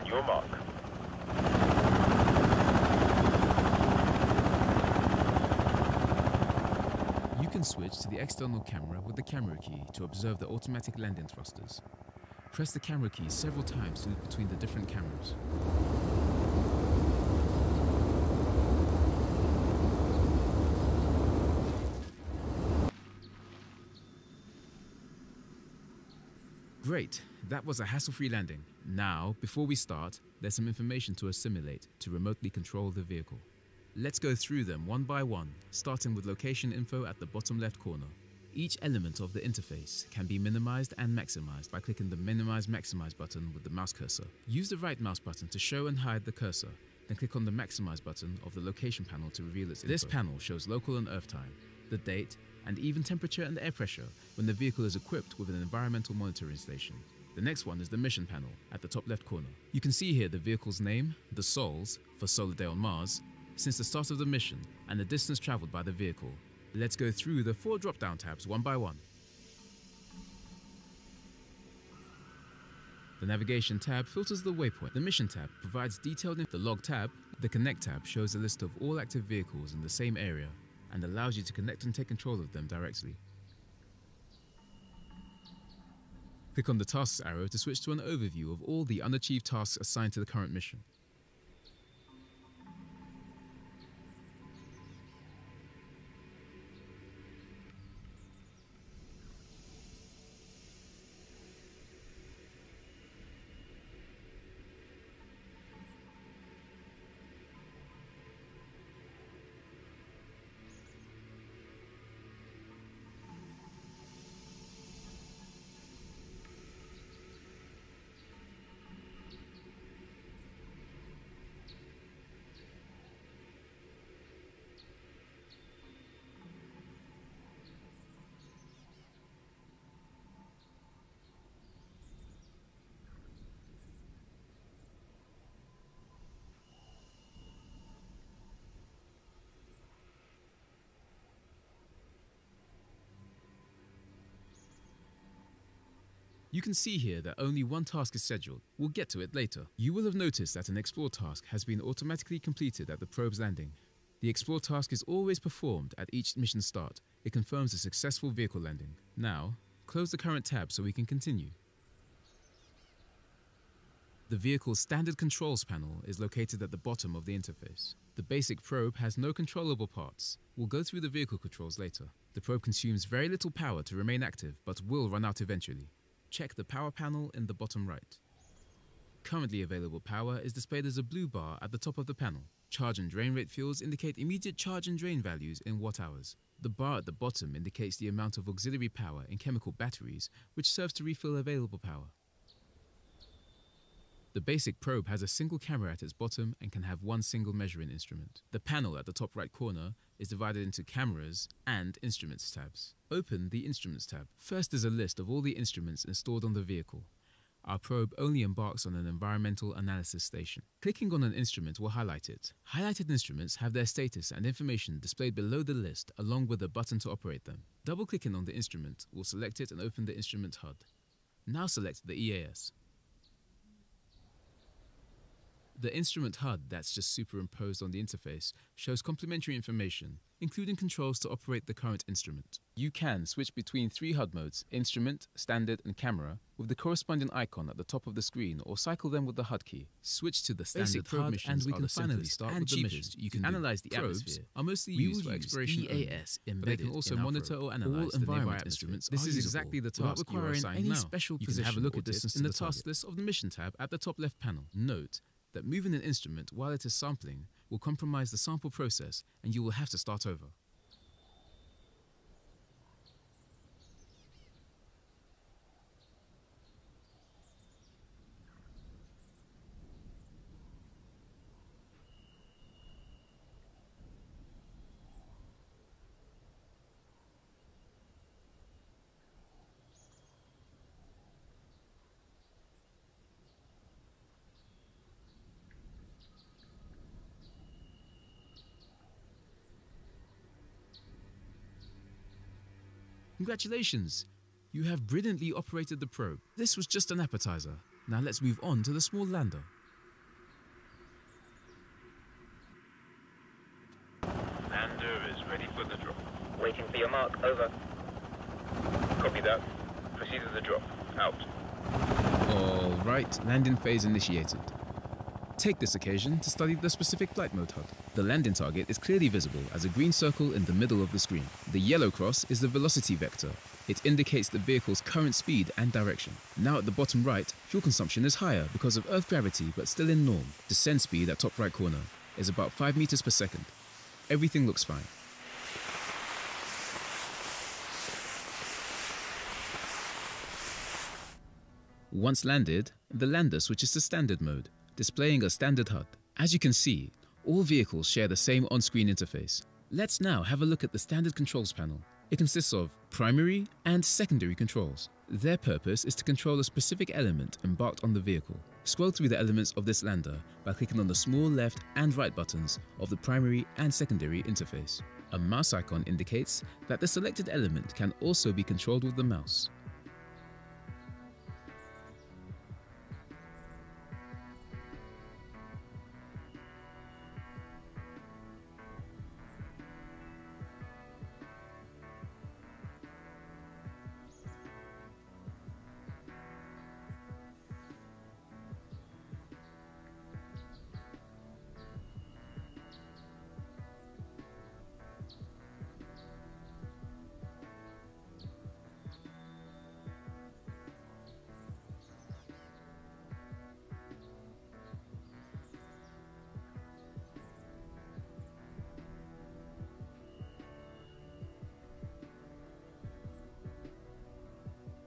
your mark. You can switch to the external camera with the camera key to observe the automatic landing thrusters. Press the camera key several times to loop between the different cameras. Great, that was a hassle-free landing. Now, before we start, there's some information to assimilate to remotely control the vehicle. Let's go through them one by one, starting with location info at the bottom left corner. Each element of the interface can be minimized and maximized by clicking the Minimize Maximize button with the mouse cursor. Use the right mouse button to show and hide the cursor, then click on the Maximize button of the location panel to reveal its info. This panel shows local and Earth time, the date, and even temperature and air pressure when the vehicle is equipped with an environmental monitoring station. The next one is the mission panel at the top left corner. You can see here the vehicle's name, the sols, for Solar Day on Mars, since the start of the mission, and the distance traveled by the vehicle. Let's go through the 4 drop-down tabs one by one. The navigation tab filters the waypoint. The mission tab provides detailed info. The log tab, the connect tab, shows a list of all active vehicles in the same area and allows you to connect and take control of them directly. Click on the tasks arrow to switch to an overview of all the unachieved tasks assigned to the current mission. You can see here that only one task is scheduled. We'll get to it later. You will have noticed that an explore task has been automatically completed at the probe's landing. The explore task is always performed at each mission start. It confirms a successful vehicle landing. Now, close the current tab so we can continue. The vehicle's standard controls panel is located at the bottom of the interface. The basic probe has no controllable parts. We'll go through the vehicle controls later. The probe consumes very little power to remain active, but will run out eventually. Check the power panel in the bottom right. Currently available power is displayed as a blue bar at the top of the panel. Charge and drain rate fields indicate immediate charge and drain values in watt-hours. The bar at the bottom indicates the amount of auxiliary power in chemical batteries, which serves to refill available power. The basic probe has a single camera at its bottom and can have one single measuring instrument. The panel at the top right corner is divided into cameras and instruments tabs. Open the instruments tab. First is a list of all the instruments installed on the vehicle. Our probe only embarks on an environmental analysis station. Clicking on an instrument will highlight it. Highlighted instruments have their status and information displayed below the list along with a button to operate them. Double-clicking on the instrument will select it and open the instrument HUD. Now select the EAS. The instrument HUD that's just superimposed on the interface shows complementary information, including controls to operate the current instrument. You can switch between 3 HUD modes, Instrument, Standard and Camera, with the corresponding icon at the top of the screen, or cycle them with the HUD key. Switch to the Standard HUD and we can finally start with the mission. You can analyze the atmosphere. Are mostly used for exploration EAS embedded, but they can also monitor or analyze the environment instruments. This is exactly the task you are assigned now. You can have a look at this in the task list of the mission tab at the top left panel. Note that moving an instrument while it is sampling will compromise the sample process and you will have to start over. Congratulations! You have brilliantly operated the probe. This was just an appetizer. Now let's move on to the small lander. Copy that. Proceed with the drop. Out. All right, landing phase initiated. Take this occasion to study the specific flight mode HUD. The landing target is clearly visible as a green circle in the middle of the screen. The yellow cross is the velocity vector. It indicates the vehicle's current speed and direction. Now at the bottom right, fuel consumption is higher because of Earth gravity but still in norm. Descent speed at top right corner is about 5 meters per second. Everything looks fine. Once landed, the lander switches to standard mode, displaying a standard HUD. As you can see, all vehicles share the same on-screen interface. Let's now have a look at the standard controls panel. It consists of primary and secondary controls. Their purpose is to control a specific element embarked on the vehicle. Scroll through the elements of this lander by clicking on the small left and right buttons of the primary and secondary interface. A mouse icon indicates that the selected element can also be controlled with the mouse.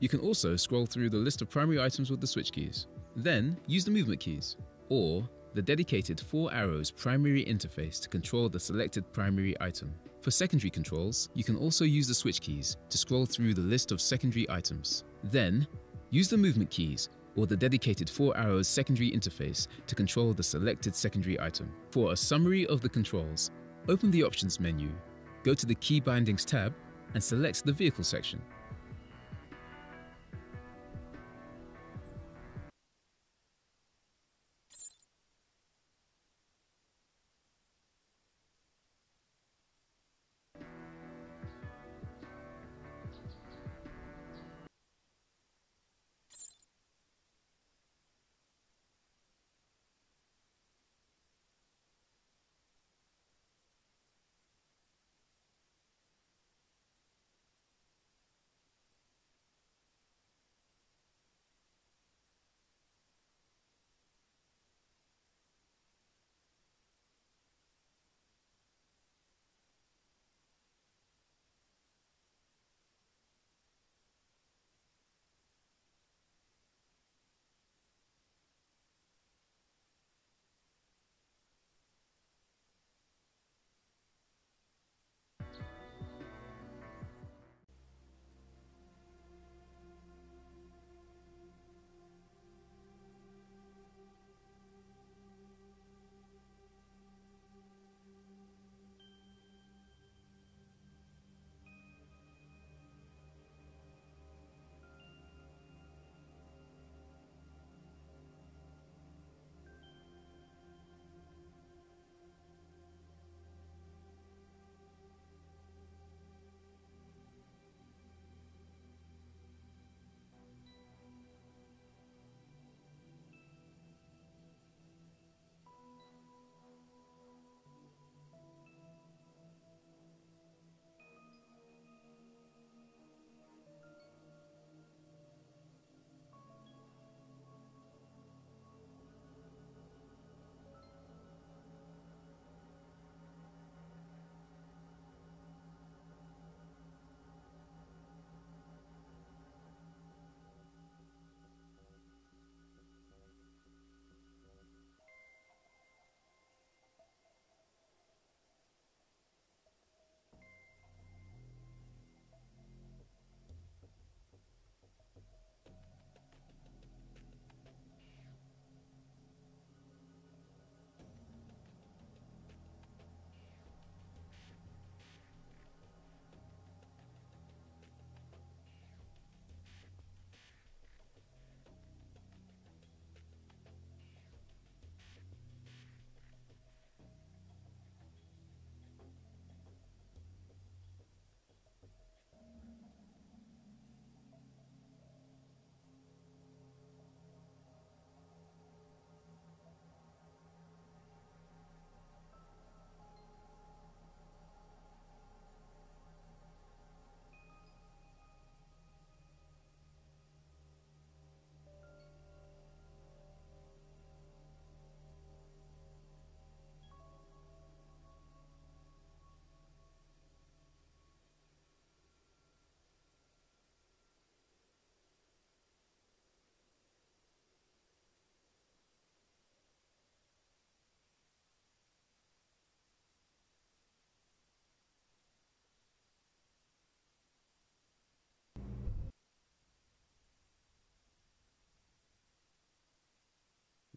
You can also scroll through the list of primary items with the switch keys. Then use the movement keys, or the dedicated 4 arrows primary interface to control the selected primary item. For secondary controls, you can also use the switch keys to scroll through the list of secondary items. Then use the movement keys or the dedicated 4 arrows secondary interface to control the selected secondary item. For a summary of the controls, open the Options menu, go to the Key Bindings tab and select the Vehicle section.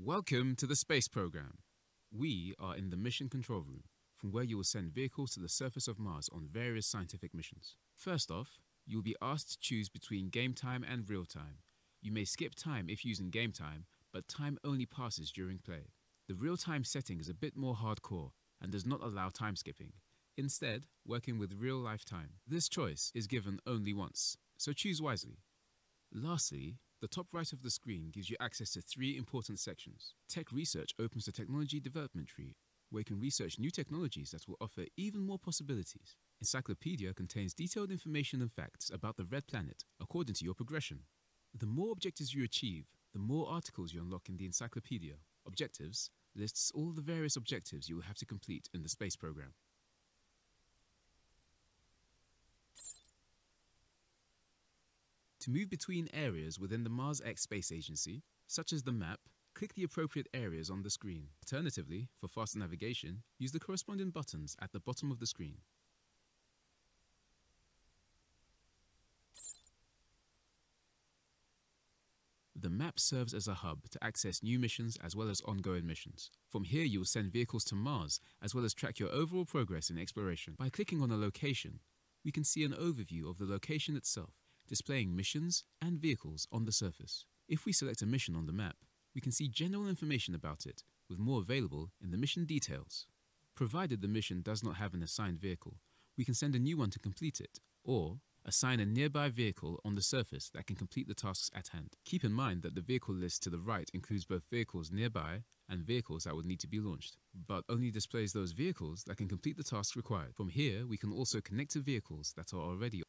Welcome to the space program. We are in the mission control room, from where you will send vehicles to the surface of Mars on various scientific missions. First off, you will be asked to choose between game time and real time. You may skip time if using game time, but time only passes during play. The real time setting is a bit more hardcore and does not allow time skipping, instead working with real life time. This choice is given only once, so choose wisely. Lastly, the top right of the screen gives you access to 3 important sections. Tech Research opens the Technology Development tree, where you can research new technologies that will offer even more possibilities. Encyclopedia contains detailed information and facts about the Red Planet according to your progression. The more objectives you achieve, the more articles you unlock in the Encyclopedia. Objectives lists all the various objectives you will have to complete in the space program. To move between areas within the Mars X Space Agency, such as the map, click the appropriate areas on the screen. Alternatively, for faster navigation, use the corresponding buttons at the bottom of the screen. The map serves as a hub to access new missions as well as ongoing missions. From here, you will send vehicles to Mars as well as track your overall progress in exploration. By clicking on a location, we can see an overview of the location itself, displaying missions and vehicles on the surface. If we select a mission on the map, we can see general information about it, with more available in the mission details. Provided the mission does not have an assigned vehicle, we can send a new one to complete it, or assign a nearby vehicle on the surface that can complete the tasks at hand. Keep in mind that the vehicle list to the right includes both vehicles nearby and vehicles that would need to be launched, but only displays those vehicles that can complete the tasks required. From here, we can also connect to vehicles that are already